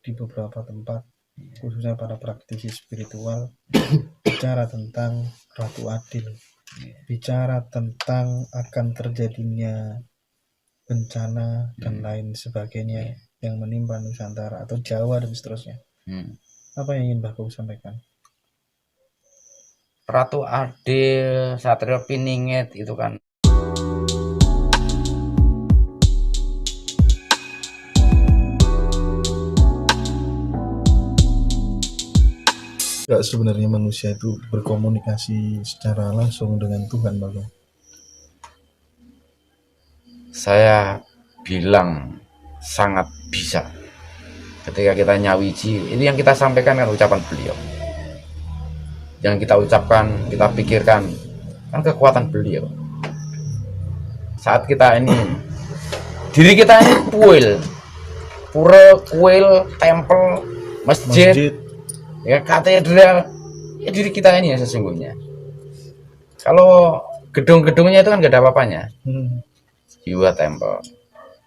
di beberapa tempat, khususnya para praktisi spiritual, bicara tentang Ratu Adil, bicara tentang akan terjadinya bencana dan lain sebagainya yang menimpa Nusantara atau Jawa dan seterusnya. Apa yang ingin Mbah Kum sampaikan? Ratu Adil, Satrio Piningit itu kan Gak sebenarnya manusia itu berkomunikasi secara langsung dengan Tuhan, Mbah Kum? saya bilang sangat bisa. Ketika kita nyawiji, ini yang kita sampaikan kan ucapan beliau. Yang kita ucapkan, kita pikirkan, kan kekuatan beliau. Saat kita ini, diri kita ini pura, kuil, tempel, masjid, ya katedral, ya diri kita ini ya sesungguhnya. Kalau gedung-gedungnya itu kan gak ada apa-apanya. You are temple,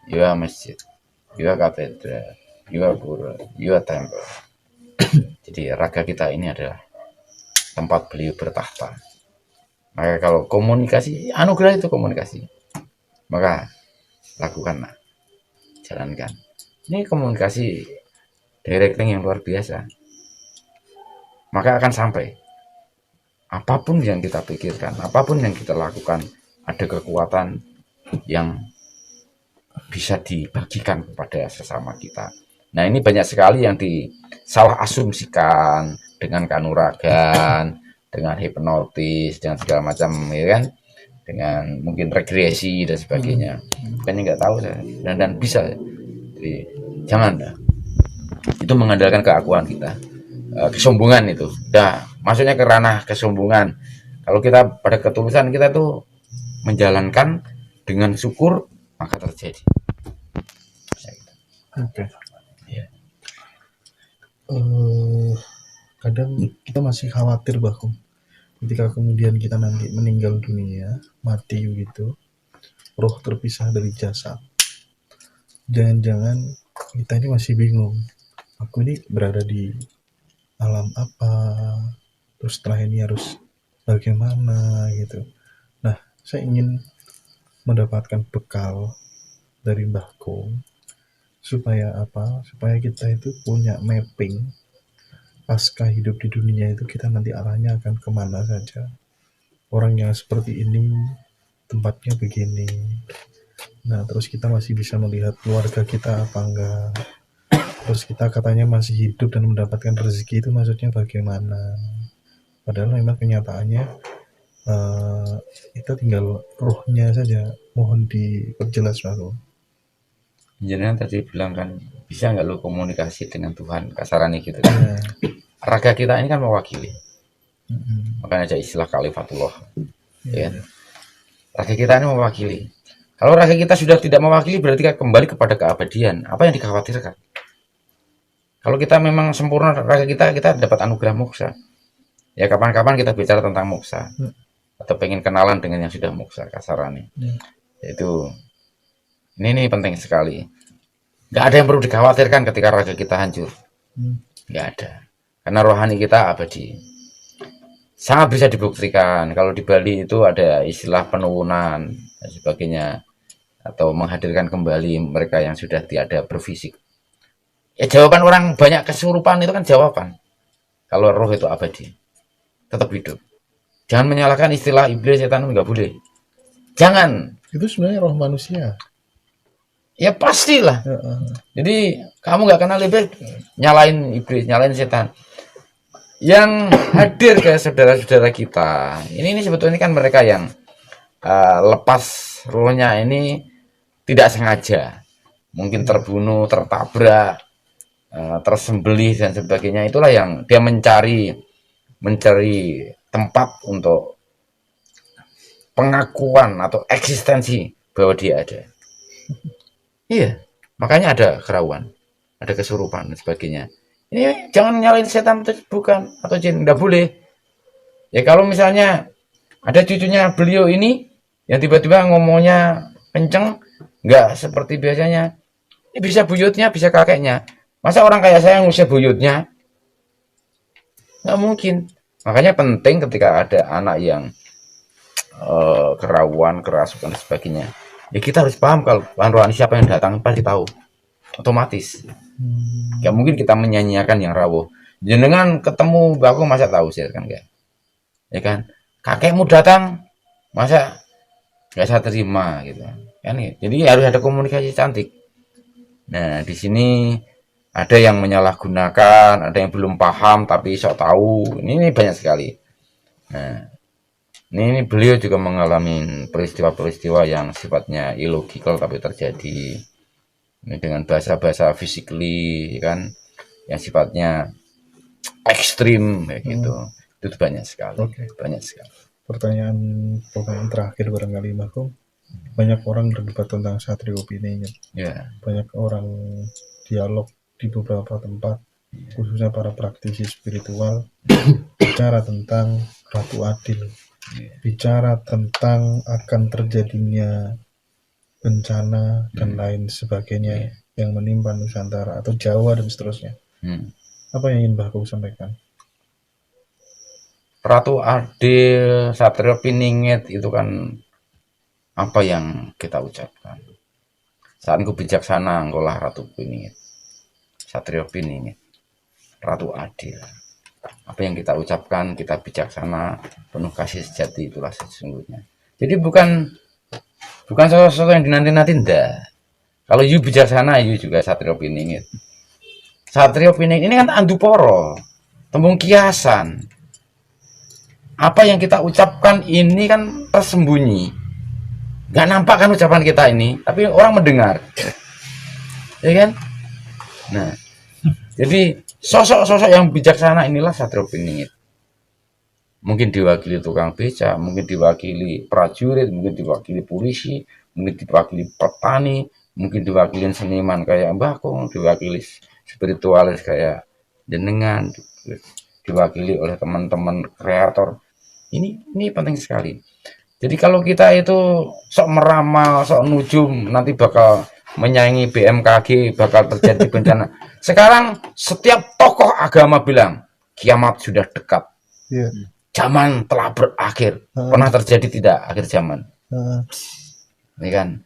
you are masjid, you are katedral, you are pura, you are temple. Jadi raga kita ini adalah tempat beliau bertahta. Maka kalau komunikasi, anugerah itu komunikasi, maka lakukanlah, jalankan. Ini komunikasi directing yang luar biasa. Maka akan sampai. Apapun yang kita pikirkan, apapun yang kita lakukan, ada kekuatan yang bisa dibagikan kepada sesama kita. Nah, ini banyak sekali yang disalah asumsikan dengan kanuragan, dengan hipnotis, dengan segala macam, ya kan? Dengan mungkin regresi dan sebagainya. Bukannya nggak tahu saya, dan bisa. Jadi jangan dah. Itu mengandalkan keakuan kita. Kesombongan itu udah masuknya ke ranah kesombongan. Kalau kita pada ketulusan kita tuh menjalankan dengan syukur, maka terjadi. Oke. Ya. Kadang kita masih khawatir bahwa ketika kemudian kita nanti meninggal dunia, mati gitu, roh terpisah dari jasad. Jangan-jangan kita ini masih bingung. Aku ini berada di alam apa, terus setelah ini harus bagaimana gitu. Nah, saya ingin mendapatkan bekal dari Mbah Kum supaya apa? Supaya kita itu punya mapping pasca hidup di dunia itu, kita nanti arahnya akan kemana saja. Orang yang seperti ini tempatnya begini. Nah, terus kita masih bisa melihat keluarga kita apa enggak. Terus kita katanya masih hidup dan mendapatkan rezeki, itu maksudnya bagaimana? Padahal memang kenyataannya itu tinggal rohnya saja. Mohon diperjelas, Pak. Jangan tadi bilang kan, bisa nggak lo komunikasi dengan Tuhan, kasarannya gitu kan. Raga kita ini kan mewakili. Makanya ada istilah kalifatullah. Ya. Raga kita ini mewakili. Kalau raga kita sudah tidak mewakili, berarti kita kembali kepada keabadian. Apa yang dikhawatirkan? Kalau kita memang sempurna raga kita dapat anugerah moksa. Ya kapan-kapan kita bicara tentang moksa. Atau pengen kenalan dengan yang sudah moksa, kasarannya. Yaitu ini penting sekali. Gak ada yang perlu dikhawatirkan ketika raga kita hancur. Gak ada. Karena rohani kita abadi. Sangat bisa dibuktikan. Kalau di Bali itu ada istilah penurunan dan sebagainya. Atau menghadirkan kembali mereka yang sudah tiada berfisik. Ya jawaban orang banyak kesurupan itu kan jawaban. Kalau roh itu abadi. Tetap hidup. Jangan menyalahkan istilah iblis, setan, nggak boleh. Jangan. Itu sebenarnya roh manusia. Ya pastilah. Jadi kamu nggak kenal iblis, nyalain iblis, nyalain setan. Yang hadir ke saudara-saudara kita, ini sebetulnya kan mereka yang lepas rohnya ini tidak sengaja, mungkin terbunuh, tertabrak, tersembelih dan sebagainya. Itulah yang dia mencari tempat untuk pengakuan atau eksistensi bahwa dia ada. Iya, makanya ada kerauan, ada kesurupan dan sebagainya. Ini jangan nyalain setan, bukan, atau jin, nggak boleh. Ya kalau misalnya ada cucunya beliau ini yang tiba-tiba ngomongnya kenceng, nggak seperti biasanya, ini bisa buyutnya, bisa kakeknya. Masa orang kayak saya ngusir buyutnya? Nggak mungkin. Makanya penting ketika ada anak yang kerawan, kerasukan dan sebagainya. Ya kita harus paham kalau Tuhan rohani siapa yang datang pasti tahu. Otomatis. Gak mungkin kita menyanyiakan yang rawuh. Jenengan ketemu baku masa tahu sih kan gak? Ya kan? Kakekmu datang masa nggak saya terima gitu kan? Jadi harus ada komunikasi cantik. Nah di sini ada yang menyalahgunakan, ada yang belum paham tapi sok tahu. Ini banyak sekali. Nah ini beliau juga mengalami peristiwa-peristiwa yang sifatnya illogical tapi terjadi. Ini dengan bahasa-bahasa physically kan, yang sifatnya ekstrim kayak gitu. Itu banyak sekali. Banyak sekali. Pertanyaan terakhir barangkali Bakum. Banyak orang berdebat tentang Satrio Piningit. Ya. Banyak orang dialog di beberapa tempat, khususnya para praktisi spiritual, bicara tentang Ratu Adil, bicara tentang akan terjadinya bencana dan lain sebagainya yang menimpa Nusantara atau Jawa dan seterusnya. Apa yang ingin Bakum sampaikan? Ratu Adil, Satrio Piningit itu kan apa yang kita ucapkan. Saat engkau bijaksana, engkaulah Ratu Piningit, Satrio Piningit, Ratu Adil. Apa yang kita ucapkan, kita bijaksana, penuh kasih sejati, itulah sesungguhnya. Jadi bukan sesuatu yang dinanti-nanti, enggak. Kalau you bijaksana, you juga Satrio Piningit. Satrio Piningit ini kan anduporo, tembung kiasan. Apa yang kita ucapkan ini kan tersembunyi, nggak nampak kan ucapan kita ini, tapi orang mendengar, ya kan? Nah, jadi sosok-sosok yang bijaksana inilah Satrio Piningit. Mungkin diwakili tukang beca, mungkin diwakili prajurit, mungkin diwakili polisi, mungkin diwakili petani, mungkin diwakili seniman kayak Mbah Kong, diwakili spiritualis kayak jenengan, diwakili oleh teman-teman kreator. Ini penting sekali. Jadi kalau kita itu sok meramal, sok nujum, nanti bakal menyaingi BMKG, bakal terjadi bencana. Sekarang setiap tokoh agama bilang kiamat sudah dekat. Zaman telah berakhir. Pernah terjadi tidak akhir zaman? Ini kan.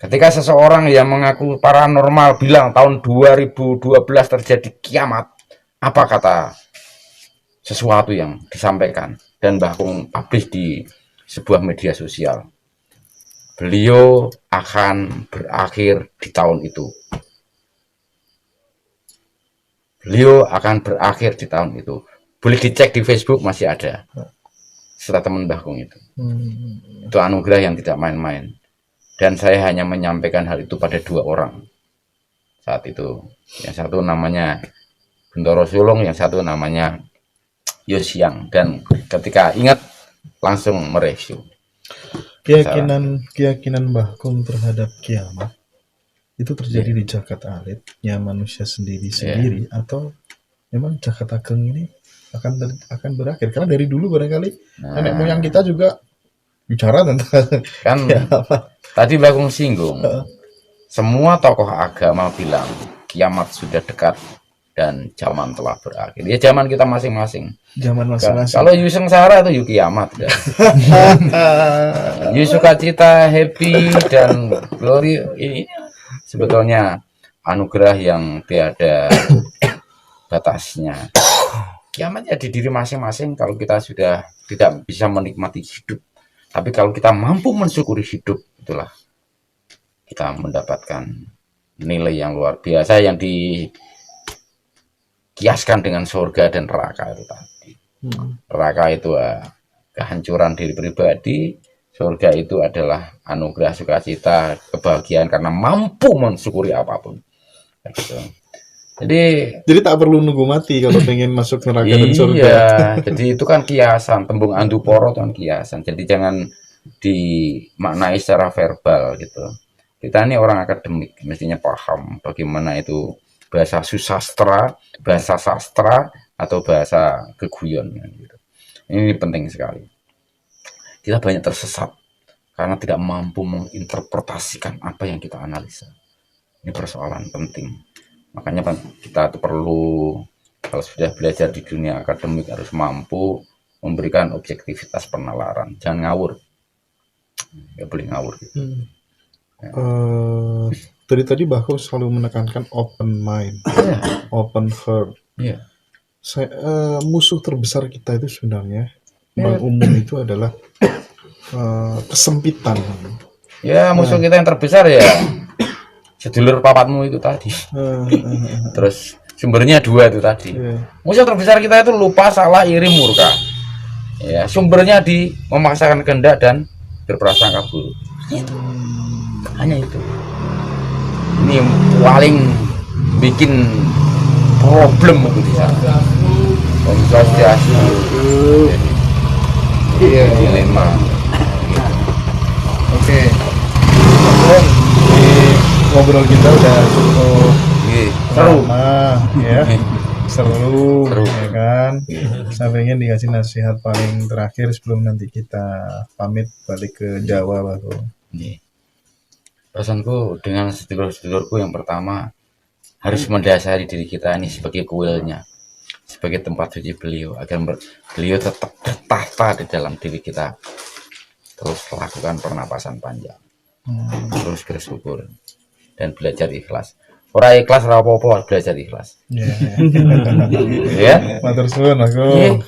Ketika seseorang yang mengaku paranormal bilang tahun 2012 terjadi kiamat, apa kata sesuatu yang disampaikan dan bahkan publish di sebuah media sosial? Beliau akan berakhir di tahun itu. Beliau akan berakhir di tahun itu. Boleh dicek di Facebook, masih ada. Setelah teman Bahkung itu. Itu anugerah yang tidak main-main. Dan saya hanya menyampaikan hal itu pada 2 orang saat itu. Yang satu namanya Bentoro Sulung, yang satu namanya Yosiang. Dan ketika ingat langsung mereview. Keyakinan Bahkung terhadap kiamat itu terjadi di Jagat Aritnya manusia sendiri atau memang Jagat Ageng ini akan berakhir? Karena dari dulu barangkali nenek moyang kita juga bicara tentang kan tadi Bahkung singgung, semua tokoh agama bilang kiamat sudah dekat dan zaman telah berakhir. Ya zaman kita masing-masing. Zaman masing-masing. Kalau you sengsara itu you kiamat. You sukacita, happy dan glory, ini sebetulnya anugerah yang tiada batasnya. Kiamatnya di diri masing-masing kalau kita sudah tidak bisa menikmati hidup. Tapi kalau kita mampu mensyukuri hidup, itulah kita mendapatkan nilai yang luar biasa yang dikiaskan dengan surga dan neraka itu tadi. Neraka itu kehancuran diri pribadi, surga itu adalah anugerah sukacita, kebahagiaan karena mampu mensyukuri apapun. Gitu. Jadi tak perlu nunggu mati kalau pengen masuk neraka dan surga. Iya, jadi itu kan kiasan, tembung anduporo itu kan kiasan. Jadi jangan dimaknai secara verbal gitu. Kita ini orang akademik, mestinya paham bagaimana itu bahasa susastra, bahasa sastra, atau bahasa keguyon gitu. Ini penting sekali. Kita banyak tersesat karena tidak mampu menginterpretasikan apa yang kita analisa. Ini persoalan penting. Makanya kita tuh perlu, kalau sudah belajar di dunia akademik harus mampu memberikan objektivitas penalaran, jangan ngawur, nggak boleh ngawur gitu. Tadi Baku selalu menekankan open mind, open heart. Iya. Musuh terbesar kita itu sebenarnya Bang Umum itu adalah kesempitan. Ya musuh kita yang terbesar ya sedulur papatmu itu tadi. Terus sumbernya 2 itu tadi. Musuh terbesar kita itu lupa, salah, iri, murka. Ya, sumbernya di memaksakan kehendak dan berprasangka buruk. Hanya itu. Ini yang paling bikin problem itu di sana. Om Swastiastu. Iya, dilema. Oke. Ngobrol kita udah cukup seru, ya. Seru, ya kan. Saya pengen dikasih nasihat paling terakhir sebelum nanti kita pamit balik ke Jawa, Bang. Pesanku dengan sedulur-sedulurku yang pertama, harus mendasari diri kita ini sebagai kuilnya, sebagai tempat suci beliau, agar beliau tetap bertahta di dalam diri kita. Terus lakukan pernapasan panjang, terus bersyukur dan belajar ikhlas. Orang ikhlas ora apa-apa, belajar ikhlas. Ya. Matur suwun, Mas. Ayo.